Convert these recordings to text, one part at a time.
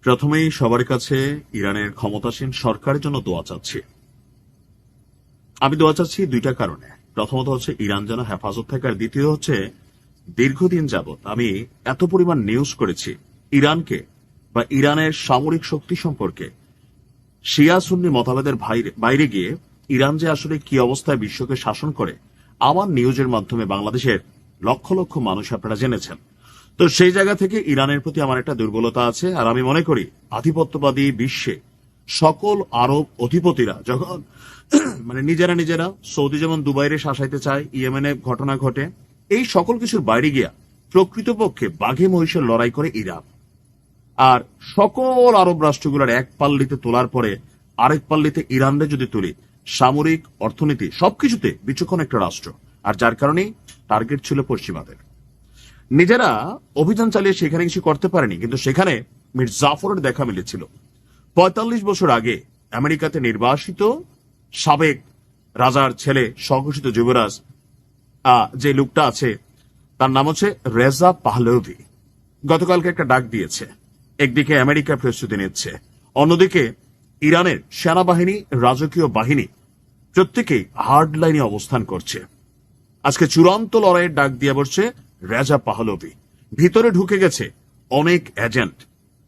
প্রথমেই সবার কাছে ইরানের ক্ষমতাসীন সরকারের জন্য দোয়া চাচ্ছি। আমি দোয়া চাচ্ছি দুইটা কারণে। প্রথমত হচ্ছে ইরান যেন হেফাজত থাকে, আর দ্বিতীয় হচ্ছে দীর্ঘদিন যাবৎ আমি এত পরিমাণ নিউজ করেছি ইরানকে বা ইরানের সামরিক শক্তি সম্পর্কে, শিয়া সুন্নি মতভেদের বাইরে গিয়ে ইরান যে আসলে কি অবস্থায় বিশ্বকে শাসন করে, আমার নিউজের মাধ্যমে বাংলাদেশের লক্ষ লক্ষ মানুষ আপনারা জেনেছেন। তো সেই জায়গা থেকে ইরানের প্রতি আমার একটা দুর্বলতা আছে, আর আমি মনে করি আধিপত্যবাদী বিশ্বে সকল আরব অধিপতিরা যখন নিজেরা সৌদি যেমন দুবাইরে শাসাইতে চায়, ইয়েমেনে ঘটনা ঘটে, এই সকল কিছুর বাইরে গিয়া প্রকৃতপক্ষে বাঘে মহিষের লড়াই করে ইরান। আর সকল আরব রাষ্ট্রগুলোর এক পাল্লিতে তোলার পরে আরেক পাল্লিতে ইরানরে যদি তুলি, সামরিক অর্থনীতি সবকিছুতে বিচক্ষণ একটা রাষ্ট্র, আর যার কারণেই টার্গেট ছিল পশ্চিমাদের। নিজেরা অভিযান চালিয়ে সেখানে কিছু করতে পারেনি, কিন্তু সেখানে মির জাফরের দেখা মিলেছিল। ৪৫ বছর আগে আমেরিকাতে নির্বাসিত সাবেক রাজার ছেলে, স্বঘোষিত যুবরাজ যে লোকটা আছে, তার নাম হচ্ছে রেজা পাহলভি। গতকালকে একটা ডাক দিয়েছে। একদিকে আমেরিকা প্রস্তুতি নিচ্ছে, অন্যদিকে ইরানের সেনাবাহিনী, রাজকীয় বাহিনী প্রত্যেকেই হার্ড লাইনে অবস্থান করছে। আজকে চূড়ান্ত লড়াইয়ের ডাক দিয়ে বসছে রেজা পাহলভি। ভিতরে ঢুকে গেছে অনেক এজেন্ট।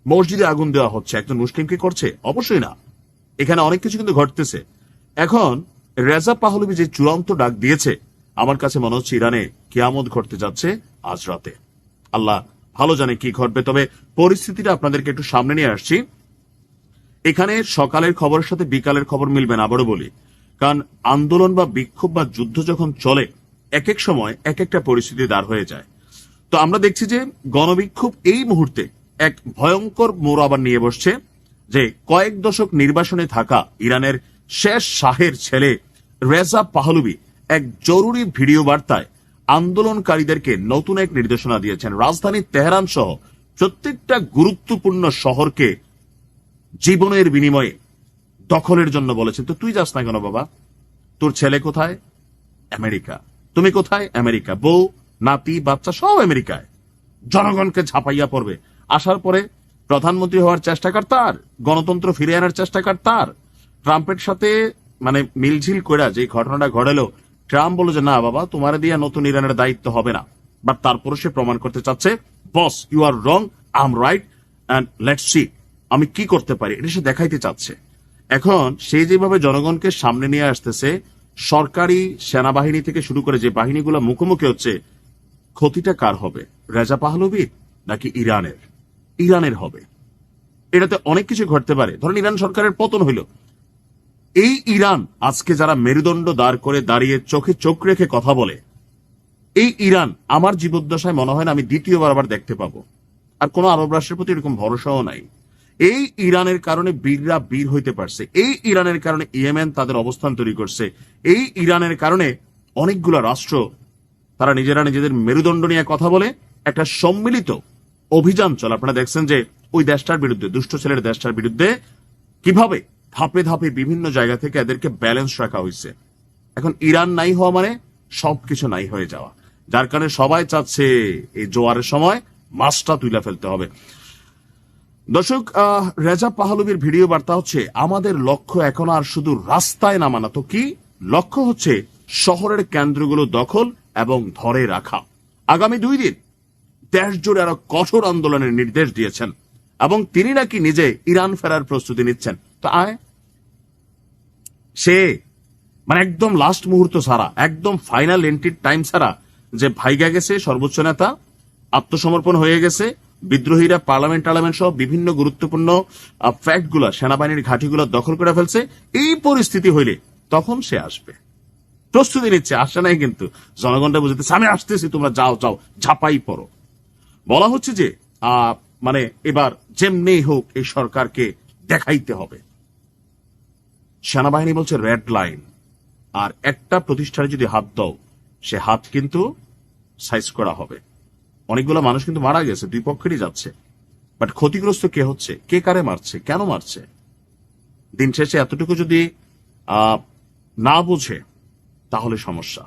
মসজিদে আগুন দেওয়া হচ্ছে, একজন মুসলিমকে করছে? অবশ্যই না। এখানে অনেক কিছু কিন্তু ঘটতেছে। এখন রেজা পাহলভি যে চূড়ান্ত ডাক দিয়েছে, আমার কাছে মনে হচ্ছে ইরানে কিয়ামত ঘটতে যাচ্ছে আজ রাতে। আল্লাহ ভালো জানে কি ঘটবে। তবে পরিস্থিতিটা আপনাদেরকে একটু সামনে নিয়ে আসছি। এখানে সকালের খবরের সাথে বিকালের খবর মিলবে না, আবারও বলি, কারণ আন্দোলন বা বিক্ষোভ বা যুদ্ধ যখন চলে, এক এক সময় এক একটা পরিস্থিতি দাঁড় হয়ে যায়। তো আমরা দেখছি যে গণবিক্ষোভ এই মুহূর্তে এক ভয়ঙ্কর মোড় আবার নিয়ে বসছে, যে কয়েক দশক নির্বাসনে থাকা ইরানের শেষ শাহের ছেলে রেজা পাহলভি এক জরুরি ভিডিও বার্তায় আন্দোলনকারীদেরকে নতুন এক নির্দেশনা দিয়েছেন। রাজধানী তেহরান সহ প্রত্যেকটা গুরুত্বপূর্ণ শহরকে জীবনের বিনিময়ে দখলের জন্য বলেছেন। তো তুই যাস না কেন বাবা? তোর ছেলে কোথায়? আমেরিকা। তুমি কোথায়? আমেরিকা। বউ, নাতি, বাচ্চা সব আমেরিকায়। জনগণকে ঝাঁপাইয়া পড়বে। আসার পরে প্রধানমন্ত্রী হওয়ার চেষ্টা কর তার, গণতন্ত্র ফিরে আনার চেষ্টা কর তার। ট্রাম্পের সাথে মিলঝিল কইরা যে ঘটনাটা ঘটালো, ট্রাম্প বলল যে না বাবা, তোমার দিয়ে নতুন ইরানের দায়িত্ব হবে না। বাট তারপরে সে প্রমাণ করতে চাচ্ছে, boss you are wrong, I am right, and let's see আমি কি করতে পারি, এটা সে দেখাইতে চাচ্ছে। এখন সে যেভাবে জনগণকে সামনে নিয়ে আসতেছে, সরকারি সেনাবাহিনী থেকে শুরু করে যে বাহিনীগুলো মুখোমুখি হচ্ছে, ক্ষতিটা কার হবে? রেজা পাহলভির নাকি ইরানের? ইরানের হবে। এটাতে অনেক কিছু ঘটতে পারে। ধরেন ইরান সরকারের পতন হইল, এই ইরান আজকে যারা মেরুদণ্ড দাঁড় করে দাঁড়িয়ে চোখে চোখ রেখে কথা বলে, এই ইরান আমার জীবদ্দশায় মনে হয় না আমি দ্বিতীয়বার আবার দেখতে পাবো। আর কোন আরব রাষ্ট্রের প্রতি এরকম ভরসাও নাই। এই ইরানের কারণে বীররা বীর হইতে পারছে, এই ইরানের কারণে ইয়েমেন তাদের অবস্থান তৈরি করছে, এই ইরানের কারণে অনেকগুলো রাষ্ট্র তারা নিজেরা নিজেদের মেরুদণ্ড নিয়ে কথা বলে একটা সম্মিলিত অভিযান চলে। আপনারা দেখছেন যে ওই দেশটার বিরুদ্ধে, দুষ্ট ছেলের দেশটার বিরুদ্ধে কিভাবে ধাপে ধাপে বিভিন্ন জায়গা থেকে এদেরকে ব্যালেন্স রাখা হয়েছে। এখন ইরান নাই হওয়া মানে সবকিছু নাই হয়ে যাওয়া, যার কারণে সবাই চাচ্ছে এই জোয়ারের সময় মাছটা তুলে ফেলতে হবে। দর্শক, রেজা পাহলভির ভিডিও বার্তা হচ্ছে আমাদের লক্ষ্য এখন আর শুধু রাস্তায় নামানো, তো কি লক্ষ্য হচ্ছে শহরের কেন্দ্রগুলো দখল এবং ধরে রাখা। আগামী 2 দিন দেশ জুড়ে আরো কঠোর আন্দোলনের নির্দেশ দিয়েছেন, এবং তিনি নাকি নিজে ইরান ফেরার প্রস্তুতি নিচ্ছেন। তো আয় সে একদম লাস্ট মুহূর্ত ছাড়া, একদম ফাইনাল এন্ট্রির টাইম ছাড়া যে ভাইগা গেছে, সর্বোচ্চ নেতা আত্মসমর্পণ হয়ে গেছে, বিদ্রোহীরা পার্লামেন্ট সহ বিভিন্ন গুরুত্বপূর্ণ ফ্যাক্ট গুলা, সেনাবাহিনীর ঘাঁটিগুলো দখল করে ফেলছে, এই পরিস্থিতি হইলে তখন সে আসবে। প্রস্তুতি নিচ্ছে, আসে নাই কিন্তু। জনগণটা বুঝতেছে আমি আসতেছি, তোমরা যাও যাও ঝাঁপাই পড়ো। বলা হচ্ছে যে এবার যেমনি হোক এই সরকারকে দেখাইতে হবে। সেনাবাহিনী বলছে রেড লাইন, আর একটা প্রতিষ্ঠানে যদি হাত দাও, সে হাত কিন্তু সাইজ করা হবে। অনেকগুলো মানুষ কিন্তু মারা গেছে, দুই পক্ষেরই যাচ্ছে। বাট ক্ষতিগ্রস্ত কে হচ্ছে, কে কারে মারছে, কেন মারছে? দিন শেষে এতটুকু যদি না বোঝে তাহলে সমস্যা।